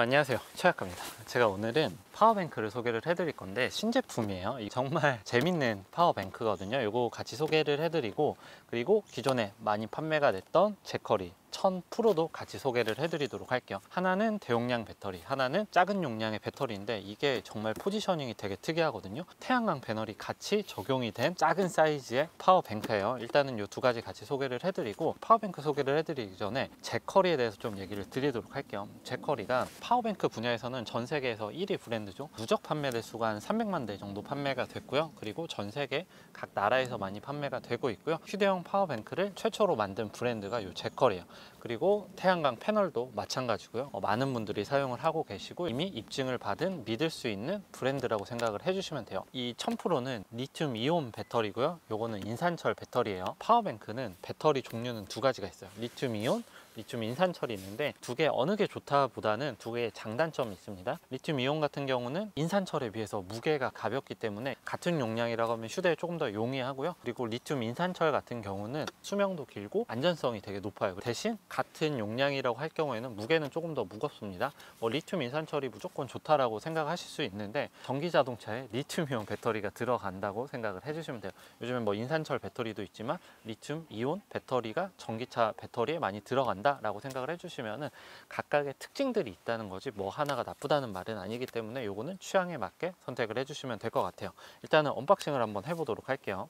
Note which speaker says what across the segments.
Speaker 1: 여러분 안녕하세요, 최학과입니다. 제가 오늘은 파워뱅크를 소개를 해드릴 건데 신제품이에요. 정말 재밌는 파워뱅크거든요. 이거 같이 소개를 해드리고, 그리고 기존에 많이 판매가 됐던 제커리 1000 프로도 같이 소개를 해드리도록 할게요. 하나는 대용량 배터리, 하나는 작은 용량의 배터리인데 이게 정말 포지셔닝이 되게 특이하거든요. 태양광 패널이 같이 적용이 된 작은 사이즈의 파워뱅크예요. 일단은 이 두 가지 같이 소개를 해드리고, 파워뱅크 소개를 해드리기 전에 제커리에 대해서 좀 얘기를 드리도록 할게요. 제커리가 파워뱅크 분야에서는 전 세계에서 1위 브랜드죠. 누적 판매 대수가 한 300만 대 정도 판매가 됐고요. 그리고 전 세계 각 나라에서 많이 판매가 되고 있고요. 휴대용 파워뱅크를 최초로 만든 브랜드가 이 제커리예요. 그리고 태양광 패널도 마찬가지고요. 많은 분들이 사용을 하고 계시고 이미 입증을 받은 믿을 수 있는 브랜드라고 생각을 해주시면 돼요. 이 1000%는 리튬 이온 배터리고요. 요거는 인산철 배터리예요. 파워뱅크는 배터리 종류는 두 가지가 있어요. 리튬 이온, 리튬 인산철이 있는데 두 개 어느 게 좋다 보다는 두 개의 장단점이 있습니다. 리튬 이온 같은 경우는 인산철에 비해서 무게가 가볍기 때문에 같은 용량이라고 하면 휴대에 조금 더 용이하고요. 그리고 리튬 인산철 같은 경우는 수명도 길고 안전성이 되게 높아요. 대신 같은 용량이라고 할 경우에는 무게는 조금 더 무겁습니다. 리튬 인산철이 무조건 좋다라고 생각하실 수 있는데 전기 자동차에 리튬 이온 배터리가 들어간다고 생각을 해주시면 돼요. 요즘엔 인산철 배터리도 있지만 리튬 이온 배터리가 전기차 배터리에 많이 들어간다 라고 생각을 해주시면은 각각의 특징들이 있다는 거지 하나가 나쁘다는 말은 아니기 때문에 요거는 취향에 맞게 선택을 해주시면 될 것 같아요. 일단은 언박싱을 한번 해보도록 할게요.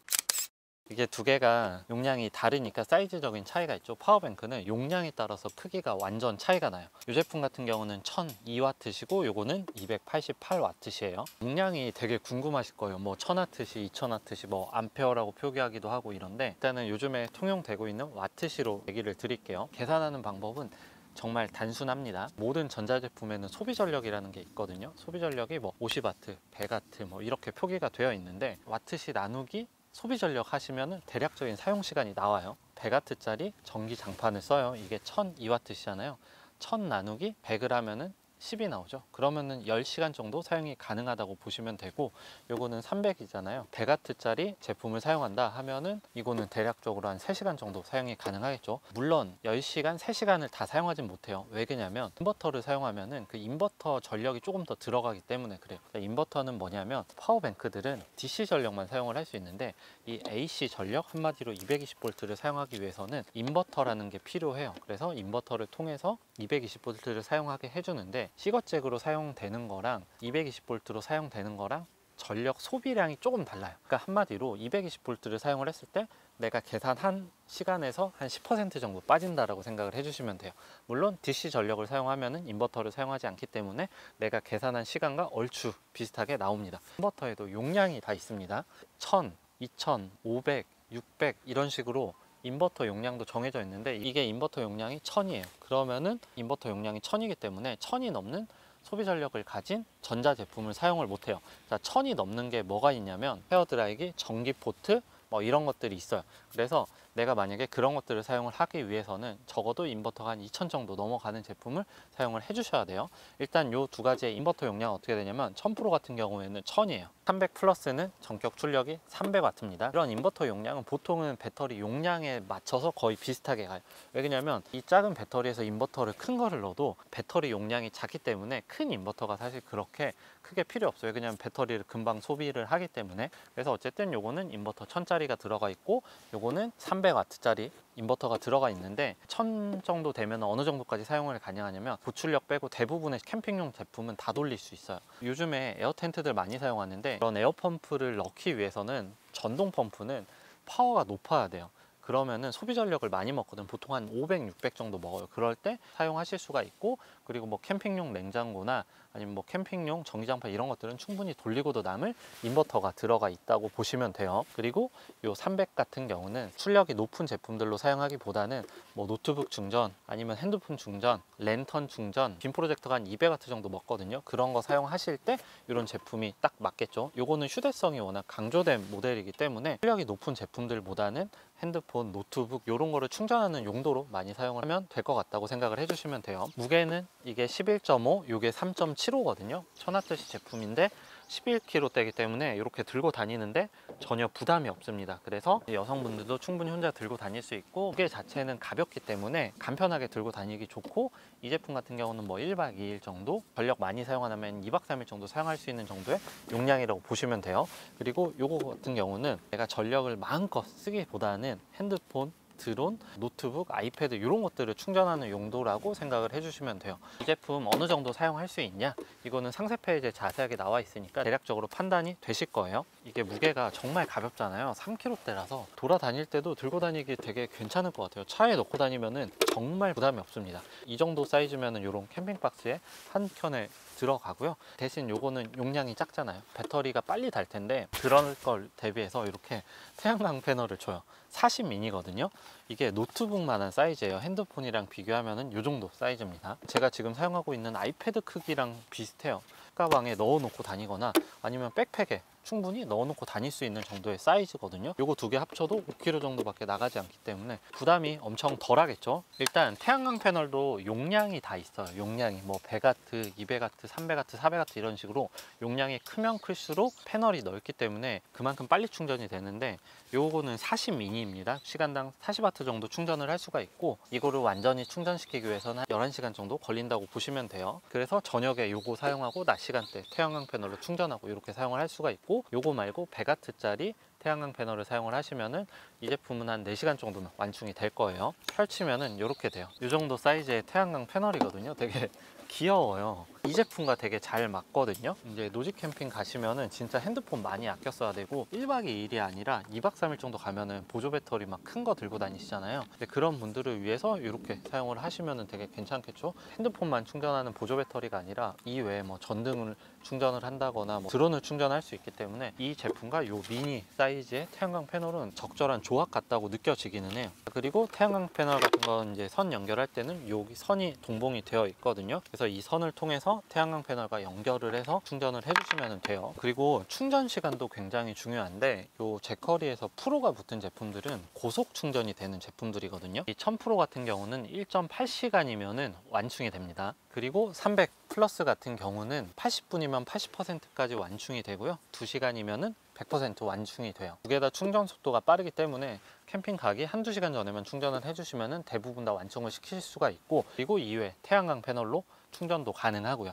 Speaker 1: 이게 두 개가 용량이 다르니까 사이즈적인 차이가 있죠. 파워뱅크는 용량에 따라서 크기가 완전 차이가 나요. 이 제품 같은 경우는 1002W시고 요거는 288W예요. 용량이 되게 궁금하실 거예요. 1000W, 2000W, 암페어라고 표기하기도 하고 이런데, 일단은 요즘에 통용되고 있는 와트시로 얘기를 드릴게요. 계산하는 방법은 정말 단순합니다. 모든 전자제품에는 소비전력이라는 게 있거든요. 소비전력이 50W, 100W 이렇게 표기가 되어 있는데, 와트시 나누기 소비전력 하시면 대략적인 사용시간이 나와요. 100W짜리 전기 장판을 써요. 이게 1002W시잖아요. 1000 나누기 100을 하면은 10이 나오죠. 그러면은 10시간 정도 사용이 가능하다고 보시면 되고, 요거는 300이잖아요. 100W짜리 제품을 사용한다 하면은 이거는 대략적으로 한 3시간 정도 사용이 가능하겠죠. 물론 10시간, 3시간을 다 사용하진 못해요. 왜 그러냐면 인버터를 사용하면은 그 인버터 전력이 조금 더 들어가기 때문에 그래요. 인버터는 뭐냐면 파워뱅크들은 DC 전력만 사용을 할 수 있는데, 이 AC 전력, 한마디로 220V를 사용하기 위해서는 인버터라는 게 필요해요. 그래서 인버터를 통해서 220V를 사용하게 해주는데, 시거잭으로 사용되는 거랑 220V로 사용되는 거랑 전력 소비량이 조금 달라요. 그러니까 한마디로 220V를 사용을 했을 때 내가 계산한 시간에서 한 10% 정도 빠진다라고 생각을 해주시면 돼요. 물론 DC 전력을 사용하면 인버터를 사용하지 않기 때문에 내가 계산한 시간과 얼추 비슷하게 나옵니다. 인버터에도 용량이 다 있습니다. 1000, 2000, 500, 600 이런 식으로 인버터 용량도 정해져 있는데, 이게 인버터 용량이 1000이에요. 그러면은 인버터 용량이 1000이기 때문에 1000이 넘는 소비 전력을 가진 전자제품을 사용을 못해요. 자, 1000이 넘는 게 뭐가 있냐면 헤어드라이기, 전기 포트 이런 것들이 있어요. 그래서 내가 만약에 그런 것들을 사용을 하기 위해서는 적어도 인버터가 한 2000 정도 넘어가는 제품을 사용을 해주셔야 돼요. 일단 요 두 가지의 인버터 용량은 어떻게 되냐면 1000% 같은 경우에는 1000이에요. 300 플러스는 전격 출력이 300W입니다. 이런 인버터 용량은 보통은 배터리 용량에 맞춰서 거의 비슷하게 가요. 왜 그러냐면 이 작은 배터리에서 인버터를 큰 거를 넣어도 배터리 용량이 작기 때문에 큰 인버터가 사실 그렇게 크게 필요 없어요. 그냥 배터리를 금방 소비를 하기 때문에. 그래서 어쨌든 요거는 인버터 1000짜리가 들어가 있고, 요거는 300W짜리 인버터가 들어가 있는데, 1000 정도 되면 어느 정도까지 사용을 가능하냐면 고출력 빼고 대부분의 캠핑용 제품은 다 돌릴 수 있어요. 요즘에 에어 텐트들 많이 사용하는데, 그런 에어펌프를 넣기 위해서는 전동 펌프는 파워가 높아야 돼요. 그러면은 소비 전력을 많이 먹거든. 보통 한 500, 600 정도 먹어요. 그럴 때 사용하실 수가 있고, 그리고 캠핑용 냉장고나 아니면 캠핑용 전기장판 이런 것들은 충분히 돌리고도 남을 인버터가 들어가 있다고 보시면 돼요. 그리고 요 300 같은 경우는 출력이 높은 제품들로 사용하기보다는 노트북 충전, 아니면 핸드폰 충전, 랜턴 충전, 빔 프로젝터가 한 200W 정도 먹거든요. 그런 거 사용하실 때 이런 제품이 딱 맞겠죠. 요거는 휴대성이 워낙 강조된 모델이기 때문에 출력이 높은 제품들보다는 핸드폰, 노트북 이런 거를 충전하는 용도로 많이 사용을 하면 될 것 같다고 생각을 해주시면 돼요. 무게는 이게 11.5, 이게 3.75거든요 1000W시 제품인데 11kg대이기 때문에 이렇게 들고 다니는데 전혀 부담이 없습니다. 그래서 여성분들도 충분히 혼자 들고 다닐 수 있고, 무게 자체는 가볍기 때문에 간편하게 들고 다니기 좋고, 이 제품 같은 경우는 뭐 1박 2일 정도, 전력 많이 사용하면 2박 3일 정도 사용할 수 있는 정도의 용량이라고 보시면 돼요. 그리고 요거 같은 경우는 내가 전력을 마음껏 쓰기보다는 핸드폰, 드론, 노트북, 아이패드 이런 것들을 충전하는 용도라고 생각을 해주시면 돼요. 이 제품 어느 정도 사용할 수 있냐, 이거는 상세 페이지에 자세하게 나와 있으니까 대략적으로 판단이 되실 거예요. 이게 무게가 정말 가볍잖아요. 3kg대라서 돌아다닐 때도 들고 다니기 되게 괜찮을 것 같아요. 차에 넣고 다니면은 정말 부담이 없습니다. 이 정도 사이즈면은 이런 캠핑 박스에 한 켠에 들어가고요. 대신 요거는 용량이 작잖아요. 배터리가 빨리 달 텐데 그런 걸 대비해서 이렇게 태양광 패널을 줘요. 40미니거든요. 이게 노트북만한 사이즈예요. 핸드폰이랑 비교하면은 요 정도 사이즈입니다. 제가 지금 사용하고 있는 아이패드 크기랑 비슷해요. 가방에 넣어놓고 다니거나 아니면 백팩에 충분히 넣어놓고 다닐 수 있는 정도의 사이즈거든요. 요거 두 개 합쳐도 5kg 정도밖에 나가지 않기 때문에 부담이 엄청 덜 하겠죠. 일단 태양광 패널도 용량이 다 있어요. 용량이 뭐 100W, 200W, 300W, 400W 이런 식으로 용량이 크면 클수록 패널이 넓기 때문에 그만큼 빨리 충전이 되는데, 요거는 40미니입니다. 시간당 40W 정도 충전을 할 수가 있고, 이거를 완전히 충전시키기 위해서는 11시간 정도 걸린다고 보시면 돼요. 그래서 저녁에 요거 사용하고 낮 시간대 태양광 패널로 충전하고 이렇게 사용을 할 수가 있고, 요거 말고 100W짜리 태양광 패널을 사용을 하시면은 이 제품은 한 4시간 정도면 완충이 될 거예요. 펼치면은 이렇게 돼요. 이 정도 사이즈의 태양광 패널이거든요. 되게 귀여워요. 이 제품과 되게 잘 맞거든요. 이제 노지 캠핑 가시면은 진짜 핸드폰 많이 아껴 써야 되고 1박 2일이 아니라 2박 3일 정도 가면은 보조 배터리 막 큰 거 들고 다니시잖아요. 근데 그런 분들을 위해서 이렇게 사용을 하시면은 되게 괜찮겠죠. 핸드폰만 충전하는 보조 배터리가 아니라 이외에 뭐 전등을 충전을 한다거나 뭐 드론을 충전할 수 있기 때문에 이 제품과 요 미니 사이즈의 태양광 패널은 적절한 조합 같다고 느껴지기는 해요. 그리고 태양광 패널 같은 건 이제 선 연결할 때는 여기 선이 동봉이 되어 있거든요. 그래서 이 선을 통해서 태양광 패널과 연결을 해서 충전을 해주시면 돼요. 그리고 충전 시간도 굉장히 중요한데, 요 제커리에서 프로가 붙은 제품들은 고속 충전이 되는 제품들이거든요. 이 1000프로 같은 경우는 1.8시간이면은 완충이 됩니다. 그리고 300 플러스 같은 경우는 80분이면 80%까지 완충이 되고요. 2시간이면은 100% 완충이 돼요. 두 개 다 충전 속도가 빠르기 때문에 캠핑 가기 한두 시간 전에만 충전을 해주시면 대부분 다 완충을 시킬 수가 있고, 그리고 이외에 태양광 패널로 충전도 가능하고요.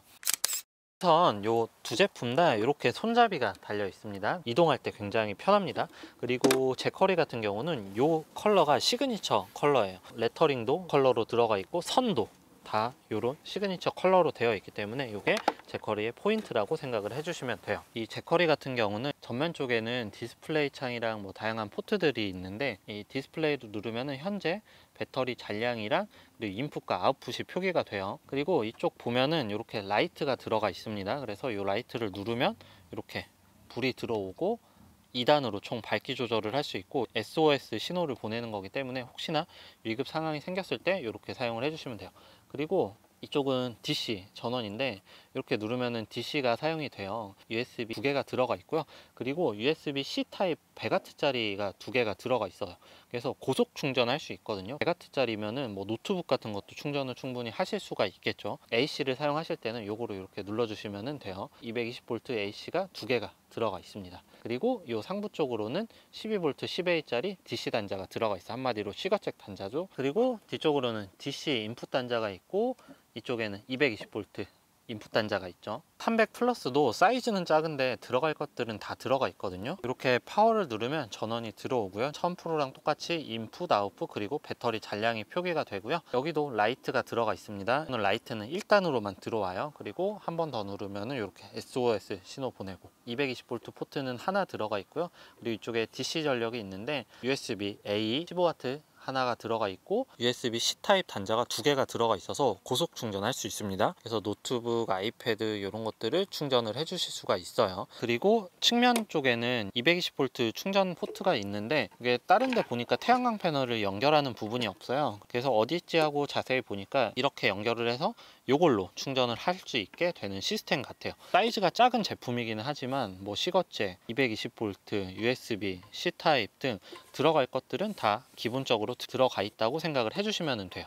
Speaker 1: 우선 요 두 제품 다 이렇게 손잡이가 달려 있습니다. 이동할 때 굉장히 편합니다. 그리고 제커리 같은 경우는 요 컬러가 시그니처 컬러예요. 레터링도 컬러로 들어가 있고 선도 다 이런 시그니처 컬러로 되어 있기 때문에 이게 제커리의 포인트라고 생각을 해주시면 돼요. 이 제커리 같은 경우는 전면 쪽에는 디스플레이 창이랑 뭐 다양한 포트들이 있는데, 이 디스플레이를 누르면은 현재 배터리 잔량이랑 그리고 인풋과 아웃풋이 표기가 돼요. 그리고 이쪽 보면은 이렇게 라이트가 들어가 있습니다. 그래서 이 라이트를 누르면 이렇게 불이 들어오고 2단으로 총 밝기 조절을 할 수 있고 SOS 신호를 보내는 거기 때문에 혹시나 위급 상황이 생겼을 때 이렇게 사용을 해주시면 돼요. 그리고 이쪽은 DC 전원인데 이렇게 누르면은 DC가 사용이 돼요. USB 두 개가 들어가 있고요. 그리고 USB-C 타입 100W짜리가 두 개가 들어가 있어요. 그래서 고속 충전할 수 있거든요. 100W짜리면은 뭐 노트북 같은 것도 충전을 충분히 하실 수가 있겠죠. AC를 사용하실 때는 요거로 이렇게 눌러주시면 돼요. 220V AC가 두 개가 들어가 있습니다. 그리고 이 상부 쪽으로는 12V 10A짜리 DC 단자가 들어가 있어. 한마디로 시거잭 단자죠. 그리고 뒤쪽으로는 DC 인풋 단자가 있고 이쪽에는 220V 인풋 단자가 있죠. 300 플러스도 사이즈는 작은데 들어갈 것들은 다 들어가 있거든요. 이렇게 파워를 누르면 전원이 들어오고요. 1000%랑 똑같이 인풋, 아웃풋 그리고 배터리 잔량이 표기가 되고요. 여기도 라이트가 들어가 있습니다. 오늘 라이트는 1단으로만 들어와요. 그리고 한 번 더 누르면 이렇게 SOS 신호 보내고 220V 포트는 하나 들어가 있고요. 그리고 이쪽에 DC 전력이 있는데 USB A 15W 하나가 들어가 있고 USB-C 타입 단자가 두 개가 들어가 있어서 고속 충전할 수 있습니다. 그래서 노트북, 아이패드 이런 것들을 충전을 해 주실 수가 있어요. 그리고 측면 쪽에는 220V 충전 포트가 있는데 이게 다른 데 보니까 태양광 패널을 연결하는 부분이 없어요. 그래서 어디 있지 하고 자세히 보니까 이렇게 연결을 해서 이걸로 충전을 할 수 있게 되는 시스템 같아요. 사이즈가 작은 제품이기는 하지만 뭐 시거잭, 220V, USB, C 타입 등 들어갈 것들은 다 기본적으로 들어가 있다고 생각을 해주시면 돼요.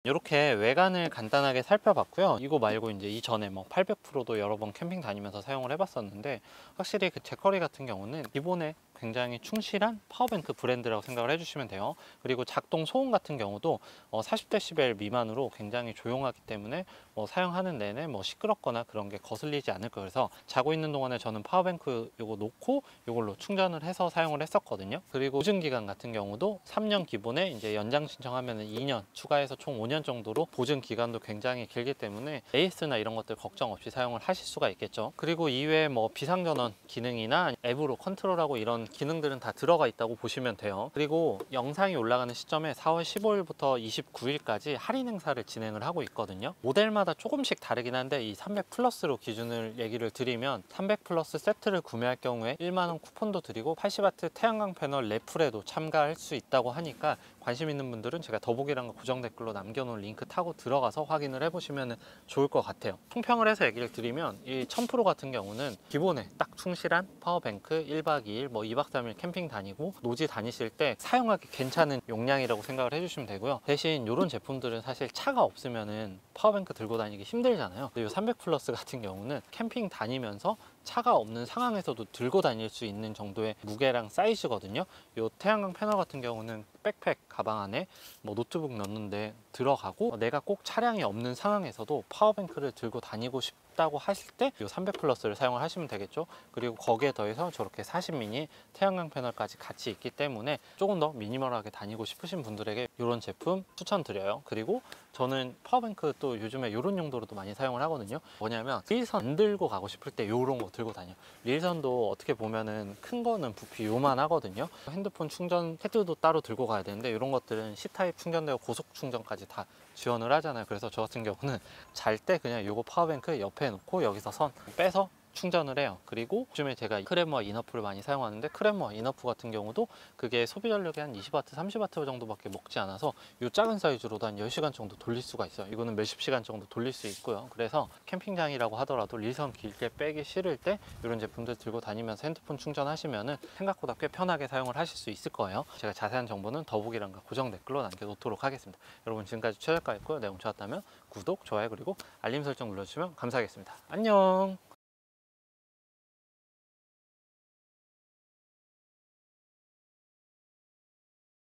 Speaker 1: 이렇게 외관을 간단하게 살펴봤고요. 이거 말고 이제 이전에 뭐 800%도 여러 번 캠핑 다니면서 사용을 해봤었는데, 확실히 그 제커리 같은 경우는 기본에 굉장히 충실한 파워뱅크 브랜드라고 생각을 해주시면 돼요. 그리고 작동 소음 같은 경우도 40dB 미만으로 굉장히 조용하기 때문에 사용하는 내내 시끄럽거나 그런 게 거슬리지 않을 거예요. 그래서 자고 있는 동안에 저는 파워뱅크 요거 놓고 이걸로 충전을 해서 사용을 했었거든요. 그리고 보증 기간 같은 경우도 3년 기본에 이제 연장 신청하면 2년 추가해서 총 5년 정도로 보증 기간도 굉장히 길기 때문에 AS나 이런 것들 걱정 없이 사용을 하실 수가 있겠죠. 그리고 이외에 비상전원 기능이나 앱으로 컨트롤하고 이런 기능들은 다 들어가 있다고 보시면 돼요. 그리고 영상이 올라가는 시점에 4월 15일부터 29일까지 할인 행사를 진행을 하고 있거든요. 모델마다 조금씩 다르긴 한데 이 300 플러스로 기준을 얘기를 드리면 300 플러스 세트를 구매할 경우에 1만원 쿠폰도 드리고 80W 태양광 패널 레플에도 참가할 수 있다고 하니까 관심 있는 분들은 제가 더보기란과 고정 댓글로 남겨놓은 링크 타고 들어가서 확인을 해보시면 좋을 것 같아요. 총평을 해서 얘기를 드리면 이 1000% 같은 경우는 기본에 딱 충실한 파워뱅크 1박 2일 2박 3일 캠핑 다니고 노지 다니실 때 사용하기 괜찮은 용량이라고 생각을 해주시면 되고요. 대신 이런 제품들은 사실 차가 없으면은 파워뱅크 들고 다니기 힘들잖아요. 근데 이 300 플러스 같은 경우는 캠핑 다니면서 차가 없는 상황에서도 들고 다닐 수 있는 정도의 무게랑 사이즈거든요. 이 태양광 패널 같은 경우는 백팩 가방 안에 노트북 넣는데 들어가고, 내가 꼭 차량이 없는 상황에서도 파워뱅크를 들고 다니고 싶다고 하실 때 이 300 플러스를 사용을 하시면 되겠죠. 그리고 거기에 더해서 저렇게 40미니 태양광 패널까지 같이 있기 때문에 조금 더 미니멀하게 다니고 싶으신 분들에게 이런 제품 추천드려요. 그리고 저는 파워뱅크 또 요즘에 이런 용도로도 많이 사용을 하거든요. 뭐냐면 릴선 안 들고 가고 싶을 때 이런 거 들고 다녀요. 릴선도 어떻게 보면은 큰 거는 부피 요만하거든요. 핸드폰 충전 헤드도 따로 들고 가야 되는데 이런 것들은 C타입 충전되고 고속 충전까지 다 지원을 하잖아요. 그래서 저 같은 경우는 잘 때 그냥 요거 파워뱅크 옆에 놓고 여기서 선 빼서 충전을 해요. 그리고 요즘에 제가 크레모아 이너프를 많이 사용하는데, 크레모아 이너프 같은 경우도 그게 소비 전력이 한 20W, 30W 정도밖에 먹지 않아서 이 작은 사이즈로도 한 10시간 정도 돌릴 수가 있어요. 이거는 몇십 시간 정도 돌릴 수 있고요. 그래서 캠핑장이라고 하더라도 릴선 길게 빼기 싫을 때 이런 제품들 들고 다니면서 핸드폰 충전하시면은 생각보다 꽤 편하게 사용을 하실 수 있을 거예요. 제가 자세한 정보는 더보기란과 고정 댓글로 남겨놓도록 하겠습니다. 여러분 지금까지 최저가였고요. 내용 좋았다면 구독, 좋아요, 그리고 알림 설정 눌러주시면 감사하겠습니다. 안녕.